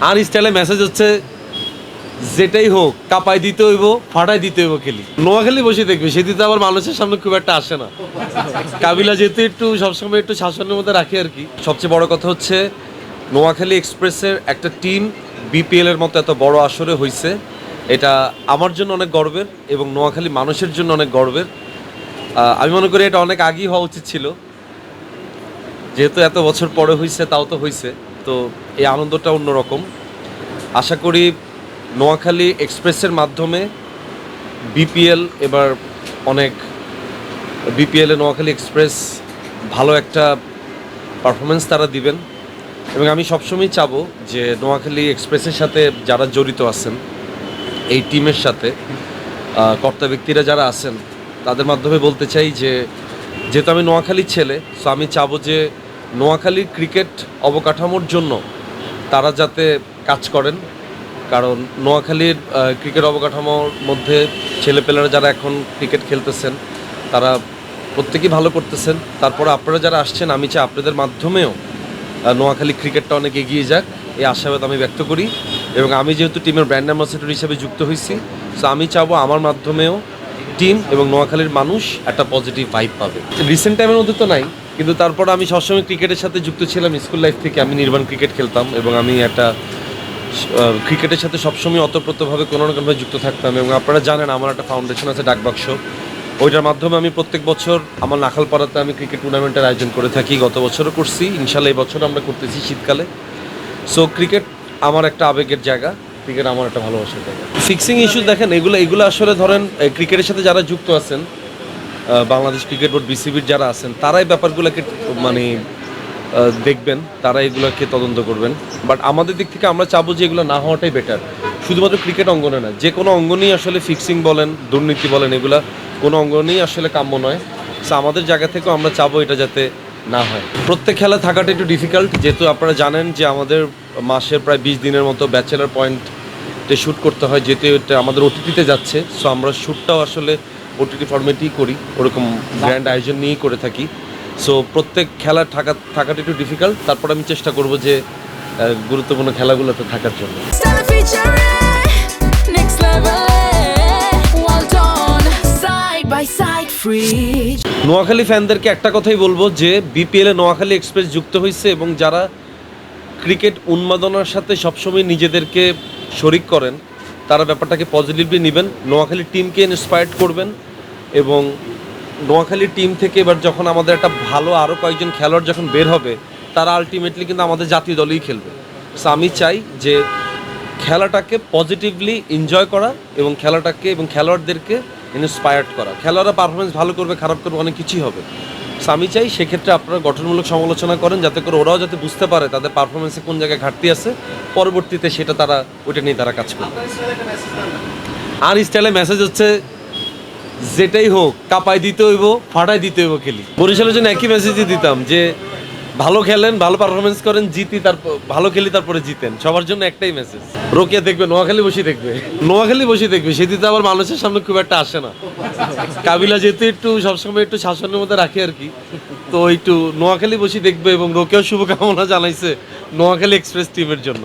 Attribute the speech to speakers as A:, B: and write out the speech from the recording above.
A: আর স্টাইলে মেসেজ হচ্ছে যেটাই হোক কাপাই দিতে হইব, ফাটাই দিতে হইব খেলি। নোয়াখালী বসে দেখবে, সেটি তো আবার মানুষের সামনে খুব একটা আসে না। কাবিলা যেহেতু একটু সবসময় একটু শাসনের মধ্যে রাখে আর কি। সবচেয়ে বড় কথা হচ্ছে নোয়াখালী এক্সপ্রেসের একটা টিম বিপিএল এর মতো এত বড় আসরে হয়েছে, এটা আমার জন্য অনেক গর্বের এবং নোয়াখালী মানুষের জন্য অনেক গর্বের। আমি মনে করি এটা অনেক আগেই হওয়া উচিত ছিল, যেহেতু এত বছর পরে হয়েছে, তাও তো হয়েছে। তো এই আনন্দটা অন্যরকম। আশা করি নোয়াখালী এক্সপ্রেসের মাধ্যমে বিপিএল এবার অনেক, বিপিএলে নোয়াখালী এক্সপ্রেস ভালো একটা পারফরমেন্স তারা দিবেন এবং আমি সবসময় চাবো যে নোয়াখালী এক্সপ্রেসের সাথে যারা জড়িত আছেন, এই টিমের সাথে কর্তা ব্যক্তিরা যারা আছেন, তাদের মাধ্যমে বলতে চাই যে যেহেতু আমি নোয়াখালীর ছেলে, সো আমি চাবো যে নোয়াখালীর ক্রিকেট অবকাঠামোর জন্য তারা যাতে কাজ করেন। কারণ নোয়াখালীর ক্রিকেট অবকাঠামোর মধ্যে ছেলেপেলেরা যারা এখন ক্রিকেট খেলতেছেন তারা প্রত্যেকেই ভালো করতেছেন। তারপরে আপনারা যারা আসছেন, আমি চাই আপনাদের মাধ্যমেও নোয়াখালী ক্রিকেটটা অনেক এগিয়ে যাক, এই আশাবাদ আমি ব্যক্ত করি। এবং আমি যেহেতু টিমের ব্র্যান্ড অ্যাম্বাসেডর হিসেবে যুক্ত হয়েছি, সো আমি চাবো আমার মাধ্যমেও টিম এবং নোয়াখালীর মানুষ একটা পজিটিভ ভাইব পাবে। রিসেন্ট টাইমের মধ্যে তো নাই, কিন্তু তারপর আমি সবসময় ক্রিকেটের সাথে যুক্ত ছিলাম। স্কুল লাইফ থেকে আমি নির্বাণ ক্রিকেট খেলতাম এবং আমি একটা ক্রিকেটের সাথে সবসময় অতপ্রতভাবে কোনো না কোনোভাবে যুক্ত থাকতাম। এবং আপনারা জানেন আমার একটা ফাউন্ডেশন আছে ডাকবাক্স, ওইটার মাধ্যমে আমি প্রত্যেক বছর আমার নাখালপাড়াতে আমি ক্রিকেট টুর্নামেন্টের আয়োজন করে থাকি। গত বছরও করছি, ইনশাল্লাহ এই বছর আমরা করতেছি শীতকালে। সো ক্রিকেট আমার একটা আবেগের জায়গা, ক্রিকেট আমার একটা ভালোবাসার জায়গা। ফিক্সিং ইস্যু দেখেন, এগুলো আসলে ধরেন ক্রিকেটের সাথে যারা যুক্ত আছেন, বাংলাদেশ ক্রিকেট বোর্ড বিসিবির যারা আছেন, তারাই ব্যাপারগুলোকে মানে দেখবেন, তারা এগুলোকে তদন্ত করবেন। বাট আমাদের দিক থেকে আমরা চাবো যে এগুলো না হওয়াটাই বেটার। শুধুমাত্র ক্রিকেট অঙ্গনে না, যে কোনো অঙ্গনেই আসলে ফিক্সিং বলেন, দুর্নীতি বলেন, এগুলা কোনো অঙ্গনেই আসলে কাম্য নয়। সো আমাদের জায়গা থেকেও আমরা চাবো এটা যাতে না হয়। প্রত্যেক খেলা থাকাটা একটু ডিফিকাল্ট, যেহেতু আপনারা জানেন যে আমাদের মাসের প্রায় 20 দিনের মতো ব্যাচেলার পয়েন্টে শ্যুট করতে হয়, যেহেতু এটা আমাদের ওটিটিতে যাচ্ছে। সো আমরা শ্যুটটাও আসলে ওটিটি ফরম্যাটেই করি, ওরকম গ্র্যান্ড আয়োজন নিয়েই করে থাকি। সো প্রত্যেক খেলা থাকাটা একটু ডিফিকাল্ট। তারপর আমি চেষ্টা করব যে গুরুত্বপূর্ণ খেলাগুলোতে থাকার জন্য। নোয়াখালী ফ্যানদেরকে একটা কথাই বলবো যে বিপিএলে নোয়াখালী এক্সপ্রেস যুক্ত হয়েছে এবং যারা ক্রিকেট উন্মাদনার সাথে সবসময় নিজেদেরকে শরিক করেন, তারা ব্যাপারটাকে পজিটিভলি নেবেন, নোয়াখালী টিমকে ইন্সপায়ার্ড করবেন এবং নোয়াখালীর টিম থেকে এবার যখন আমাদের একটা ভালো আরও কয়েকজন খেলোয়াড় যখন বের হবে, তারা আলটিমেটলি কিন্তু আমাদের জাতীয় দলেই খেলবে। সো আমি চাই যে খেলাটাকে পজিটিভলি এনজয় করা এবং খেলাটাকে এবং খেলোয়াড়দেরকে ইন্সপায়ার্ড করা। খেলোয়াড়রা পারফরমেন্স ভালো করবে, খারাপ করবে, অনেক কিছুই হবে। সো আমি চাই সেক্ষেত্রে আপনারা গঠনমূলক সমালোচনা করেন, যাতে করে ওরাও যাতে বুঝতে পারে তাদের পারফরমেন্সে কোন জায়গায় ঘাটতি আছে, পরবর্তীতে সেটা তারা ওইটা নিয়ে তারা কাজ করবে। আর স্টাইলে মেসেজ হচ্ছে যেটাই হোক কাপাই দিতে হইব, ফাটাই দিতে হইব খেলি। বরিশালের জন্য একই মেসেজই দিতাম যে ভালো খেলেন, ভালো পারফরমেন্স করেন, জিতি, তারপর ভালো খেলি, তারপরে জিতেন। সবার জন্য একটাই মেসেজ। রোকিয়া দেখবে, নোয়াখালী বসে দেখবে, নোয়াখালী বসে দেখবে, সেটি তো আবার মানুষের সামনে খুব একটা আসে না। কাবিলা যেহেতু একটু সবসময় একটু শাসনের মধ্যে রাখে আর কি, তো একটু নোয়াখালী বসে দেখবে এবং রোকিয়াও শুভকামনা জানাইছে নোয়াখালী এক্সপ্রেস টিমের জন্য।